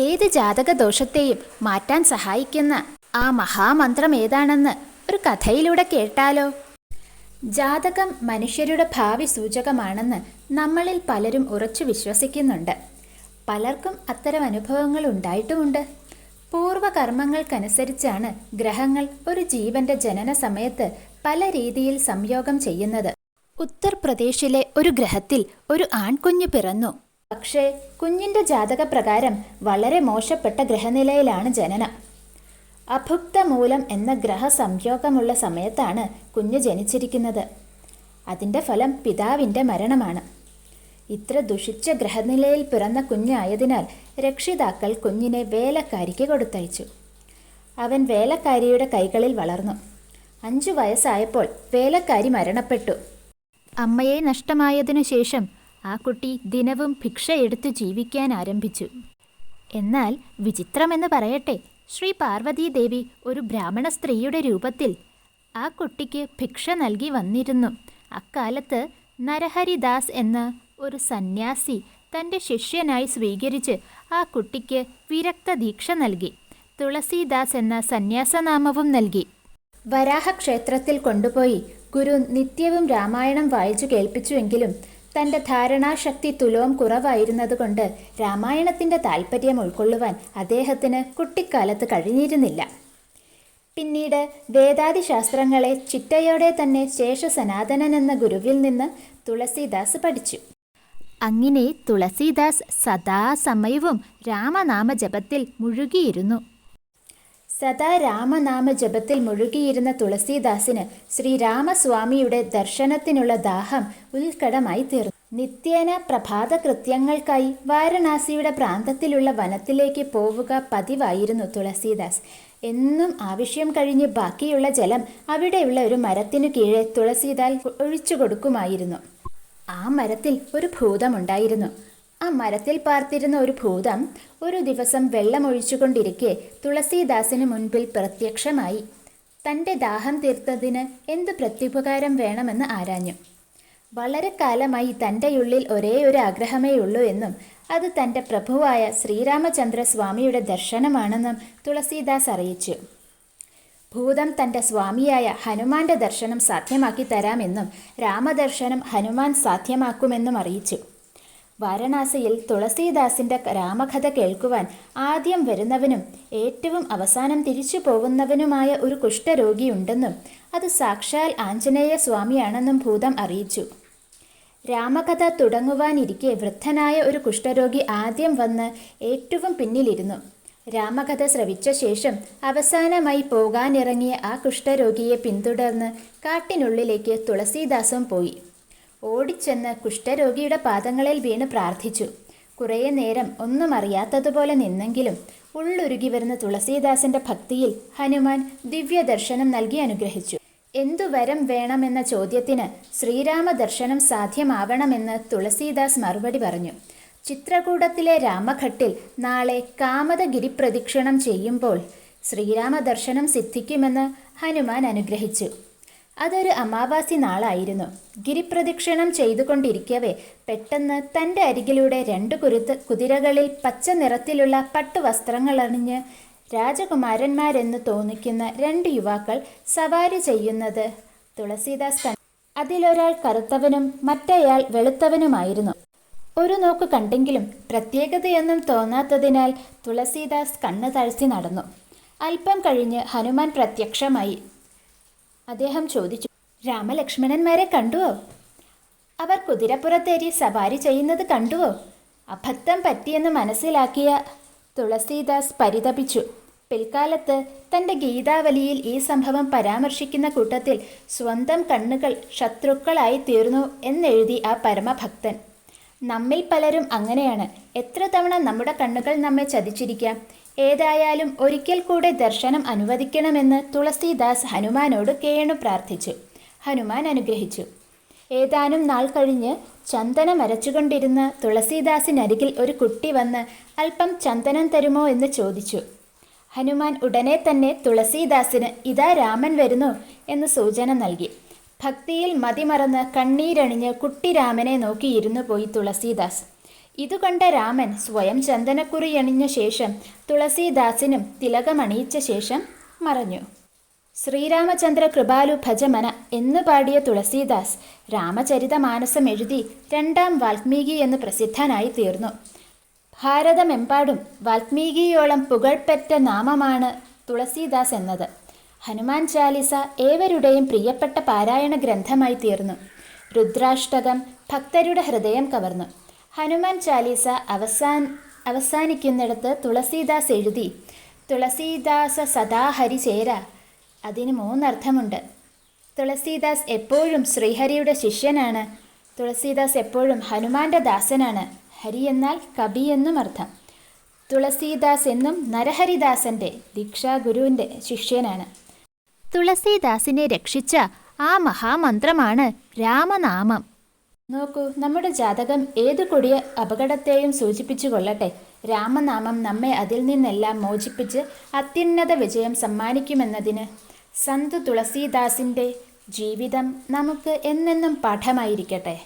ഏത് ജാതകദോഷത്തെയും മാറ്റാൻ സഹായിക്കുന്ന ആ മഹാമന്ത്രം ഏതാണെന്ന് ഒരു കഥയിലൂടെ കേട്ടാലോ? ജാതകം മനുഷ്യരുടെ ഭാവി സൂചകമാണെന്ന് നമ്മളിൽ പലരും ഉറച്ചു വിശ്വസിക്കുന്നുണ്ട്. പലർക്കും അത്തരം അനുഭവങ്ങൾ ഉണ്ടായിട്ടുമുണ്ട്. പൂർവകർമ്മങ്ങൾക്കനുസരിച്ചാണ് ഗ്രഹങ്ങൾ ഒരു ജീവന്റെ ജനന സമയത്ത് പല രീതിയിൽ സംയോഗം ചെയ്യുന്നത്. ഉത്തർപ്രദേശിലെ ഒരു ഗ്രഹത്തിൽ ഒരു ആൺകുഞ്ഞ് പിറന്നു. പക്ഷേ കുഞ്ഞിന്റെ ജാതകപ്രകാരം വളരെ മോശപ്പെട്ട ഗ്രഹനിലയിലാണ് ജനനം. അഭുക്ത മൂലം എന്ന ഗ്രഹസംയോഗമുള്ള സമയത്താണ് കുഞ്ഞ് ജനിച്ചിരിക്കുന്നത്. അതിൻ്റെ ഫലം പിതാവിൻ്റെ മരണമാണ്. ഇത്ര ദുഷിച്ച ഗ്രഹനിലയിൽ പിറന്ന കുഞ്ഞായതിനാൽ രക്ഷിതാക്കൾ കുഞ്ഞിനെ വേലക്കാരിക്ക് കൊടുത്തയച്ചു. അവൻ വേലക്കാരിയുടെ കൈകളിൽ വളർന്നു. 5 വയസ്സായപ്പോൾ വേലക്കാരി മരണപ്പെട്ടു. അമ്മയെ നഷ്ടമായതിനു ശേഷം ആ കുട്ടി ദിനവും ഭിക്ഷയെടുത്ത് ജീവിക്കാൻ ആരംഭിച്ചു. എന്നാൽ വിചിത്രമെന്ന് പറയട്ടെ, ശ്രീ പാർവതീദേവി ഒരു ബ്രാഹ്മണ സ്ത്രീയുടെ രൂപത്തിൽ ആ കുട്ടിക്ക് ഭിക്ഷ നൽകി വന്നിരുന്നു. അക്കാലത്ത് നരഹരിദാസ് എന്ന ഒരു സന്യാസി തൻ്റെ ശിഷ്യനായി സ്വീകരിച്ച് ആ കുട്ടിക്ക് വിരക്ത ദീക്ഷ നൽകി. തുളസീദാസ് എന്ന സന്യാസനാമവും നൽകി. വരാഹക്ഷേത്രത്തിൽ കൊണ്ടുപോയി ഗുരു നിത്യവും രാമായണം വായിച്ചു കേൾപ്പിച്ചുവെങ്കിലും തൻ്റെ ധാരണാശക്തി തുലോം കുറവായിരുന്നതുകൊണ്ട് രാമായണത്തിൻ്റെ താല്പര്യം ഉൾക്കൊള്ളുവാൻ അദ്ദേഹത്തിന് കുട്ടിക്കാലത്ത് കഴിഞ്ഞിരുന്നില്ല. പിന്നീട് വേദാദി ശാസ്ത്രങ്ങളെ ചിട്ടയോടെ തന്നെ ശേഷസനാതനൻ എന്ന ഗുരുവിൽ നിന്ന് തുളസീദാസ് പഠിച്ചു. അങ്ങനെ തുളസീദാസ് സദാസമയവും രാമനാമജപത്തിൽ മുഴുകിയിരുന്നു. സദാ രാമനാമജപത്തിൽ മുഴുകിയിരുന്ന തുളസീദാസിന് ശ്രീരാമസ്വാമിയുടെ ദർശനത്തിനുള്ള ദാഹം ഉത്കടമായി തീർന്നു. നിത്യേന പ്രഭാത കൃത്യങ്ങൾക്കായി വാരണാസിയുടെ പ്രാന്തത്തിലുള്ള വനത്തിലേക്ക് പോവുക പതിവായിരുന്നു തുളസീദാസ്. എന്നും ആവശ്യം കഴിഞ്ഞ് ബാക്കിയുള്ള ജലം അവിടെയുള്ള ഒരു മരത്തിനു കീഴെ തുളസീദാസ് ഒഴിച്ചു കൊടുക്കുമായിരുന്നു. ആ മരത്തിൽ ഒരു ഭൂതമുണ്ടായിരുന്നു. ആ മരത്തിൽ പാർത്തിരുന്ന ഒരു ഭൂതം ഒരു ദിവസം വെള്ളമൊഴിച്ചുകൊണ്ടിരിക്കെ തുളസീദാസിന് മുൻപിൽ പ്രത്യക്ഷമായി. തൻ്റെ ദാഹം തീർത്തതിന് എന്ത് പ്രത്യുപകാരം വേണമെന്ന് ആരാഞ്ഞു. വളരെ കാലമായി തൻ്റെ ഉള്ളിൽ ഒരേ ഒരു ആഗ്രഹമേ ഉള്ളൂ എന്നും അത് തൻ്റെ പ്രഭുവായ ശ്രീരാമചന്ദ്ര സ്വാമിയുടെ ദർശനമാണെന്നും തുളസീദാസ് അറിയിച്ചു. ഭൂതം തൻ്റെ സ്വാമിയായ ഹനുമാന്റെ ദർശനം സാധ്യമാക്കി തരാമെന്നും രാമദർശനം ഹനുമാൻ സാധ്യമാക്കുമെന്നും അറിയിച്ചു. വാരണാസിയിൽ തുളസീദാസിൻ്റെ രാമകഥ കേൾക്കുവാൻ ആദ്യം വരുന്നവനും ഏറ്റവും അവസാനം തിരിച്ചു പോകുന്നവനുമായ ഒരു കുഷ്ഠരോഗിയുണ്ടെന്നും അത് സാക്ഷാൽ ആഞ്ജനേയ സ്വാമിയാണെന്നും ഭൂതം അറിയിച്ചു. രാമകഥ തുടങ്ങുവാനിരിക്കെ വൃദ്ധനായ ഒരു കുഷ്ഠരോഗി ആദ്യം വന്ന് ഏറ്റവും പിന്നിലിരുന്നു. രാമകഥ ശ്രവിച്ച ശേഷം അവസാനമായി പോകാനിറങ്ങിയ ആ കുഷ്ഠരോഗിയെ പിന്തുടർന്ന് കാട്ടിനുള്ളിലേക്ക് തുളസീദാസും പോയി. ഓടിച്ചെന്ന് കുഷ്ഠരോഗിയുടെ പാദങ്ങളിൽ വീണ് പ്രാർത്ഥിച്ചു. കുറേ നേരം ഒന്നും അറിയാത്തതുപോലെ നിന്നെങ്കിലും ഉള്ളുരുകി വരുന്ന തുളസീദാസിന്റെ ഭക്തിയിൽ ഹനുമാൻ ദിവ്യദർശനം നൽകി അനുഗ്രഹിച്ചു. എന്തു വരം വേണമെന്ന ചോദ്യത്തിന് ശ്രീരാമ ദർശനം സാധ്യമാവണമെന്ന് തുളസീദാസ് മറുപടി പറഞ്ഞു. ചിത്രകൂടത്തിലെ രാമഘട്ടിൽ നാളെ കാമദഗിരി പ്രദക്ഷിണം ചെയ്യുമ്പോൾ ശ്രീരാമ ദർശനം സിദ്ധിക്കുമെന്ന് ഹനുമാൻ അനുഗ്രഹിച്ചു. അതൊരു അമാവാസി നാളായിരുന്നു. ഗിരിപ്രദക്ഷിണം ചെയ്തുകൊണ്ടിരിക്കവേ പെട്ടെന്ന് തൻ്റെ അരികിലൂടെ 2 കുതിരകളിൽ പച്ച നിറത്തിലുള്ള പട്ടുവസ്ത്രങ്ങളണിഞ്ഞ് രാജകുമാരന്മാരെന്ന് തോന്നിക്കുന്ന 2 യുവാക്കൾ സവാരി ചെയ്യുന്നത് തുളസീദാസ് കണ്ടു. അതിലൊരാൾ കറുത്തവനും മറ്റേയാൾ വെളുത്തവനുമായിരുന്നു. ഒരു നോക്ക് കണ്ടെങ്കിലും പ്രത്യേകതയൊന്നും തോന്നാത്തതിനാൽ തുളസീദാസ് കണ്ണ് താഴ്ത്തി നടന്നു. അല്പം കഴിഞ്ഞ് ഹനുമാൻ പ്രത്യക്ഷമായി. അദ്ദേഹം ചോദിച്ചു, രാമലക്ഷ്മണന്മാരെ കണ്ടുവോ? അവർ കുതിരപ്പുറത്തേറി സവാരി ചെയ്യുന്നത് കണ്ടുവോ? അബദ്ധം പറ്റിയെന്ന് മനസ്സിലാക്കിയ തുളസീദാസ് പരിതപിച്ചു. പിൽക്കാലത്ത് തൻ്റെ ഗീതാവലിയിൽ ഈ സംഭവം പരാമർശിക്കുന്ന കൂട്ടത്തിൽ സ്വന്തം കണ്ണുകൾ ശത്രുക്കളായി തീർന്നു എന്നെഴുതി ആ പരമഭക്തൻ. നമ്മിൽ പലരും അങ്ങനെയാണ്. എത്ര തവണ നമ്മുടെ കണ്ണുകൾ നമ്മെ ചതിച്ചിരിക്കാം. ഏതായാലും ഒരിക്കൽ കൂടെ ദർശനം അനുവദിക്കണമെന്ന് തുളസീദാസ് ഹനുമാനോട് കേണു പ്രാർത്ഥിച്ചു. ഹനുമാൻ അനുഗ്രഹിച്ചു. ഏതാനും നാൾ കഴിഞ്ഞ് ചന്ദനം അരച്ചുകൊണ്ടിരുന്ന തുളസീദാസിനരികിൽ ഒരു കുട്ടി വന്ന് അല്പം ചന്ദനം തരുമോ എന്ന് ചോദിച്ചു. ഹനുമാൻ ഉടനെ തന്നെ തുളസീദാസിന് ഇതാ രാമൻ വരുന്നു എന്ന് സൂചന നൽകി. ഭക്തിയിൽ മതിമറന്ന് കണ്ണീരണിഞ്ഞ് കുട്ടി രാമനെ നോക്കിയിരുന്നു പോയി തുളസീദാസ്. ഇതുകണ്ട രാമൻ സ്വയം ചന്ദനക്കുറിയണിഞ്ഞ ശേഷം തുളസീദാസിനും തിലകമണിയിച്ച ശേഷം മറഞ്ഞു. ശ്രീരാമചന്ദ്ര കൃപാലു ഭജമന എന്നു പാടിയ തുളസീദാസ് രാമചരിതമാനസം എഴുതി രണ്ടാം വാൽമീകി എന്ന് പ്രസിദ്ധനായി തീർന്നു. ഭാരതമെമ്പാടും വാൽമീകിയോളം പുകഴ്പെറ്റ നാമമാണ് തുളസീദാസ് എന്നത്. ഹനുമാൻ ചാലിസ ഏവരുടെയും പ്രിയപ്പെട്ട പാരായണ ഗ്രന്ഥമായി തീർന്നു. രുദ്രാഷ്ടകം ഭക്തരുടെ ഹൃദയം കവർന്നു. ഹനുമാൻ ചാലിസ അവസാനിക്കുന്നിടത്ത് തുളസീദാസ് എഴുതി തുളസീദാസ സദാ ഹരി ചേര. അതിന് 3 അർത്ഥമുണ്ട്. തുളസീദാസ് എപ്പോഴും ശ്രീഹരിയുടെ ശിഷ്യനാണ്. തുളസീദാസ് എപ്പോഴും ഹനുമാന്റെ ദാസനാണ്. ഹരി എന്നാൽ കവി എന്നും അർത്ഥം. തുളസീദാസ് എന്നും നരഹരിദാസന്റെ ദീക്ഷാഗുരുവിൻ്റെ ശിഷ്യനാണ്. തുളസീദാസിനെ രക്ഷിച്ച ആ മഹാമന്ത്രമാണ് രാമനാമം. നോക്കൂ, നമ്മുടെ ജാതകം ഏതു കൊടിയ അപകടത്തെയും സൂചിപ്പിച്ചു കൊള്ളട്ടെ, രാമനാമം നമ്മെ അതിൽ നിന്നെല്ലാം മോചിപ്പിച്ച് അത്യുന്നത വിജയം സമ്മാനിക്കുമെന്നതിന് സന്ത് തുളസീദാസിൻ്റെ ജീവിതം നമുക്ക് എന്നെന്നും പാഠമായിരിക്കട്ടെ.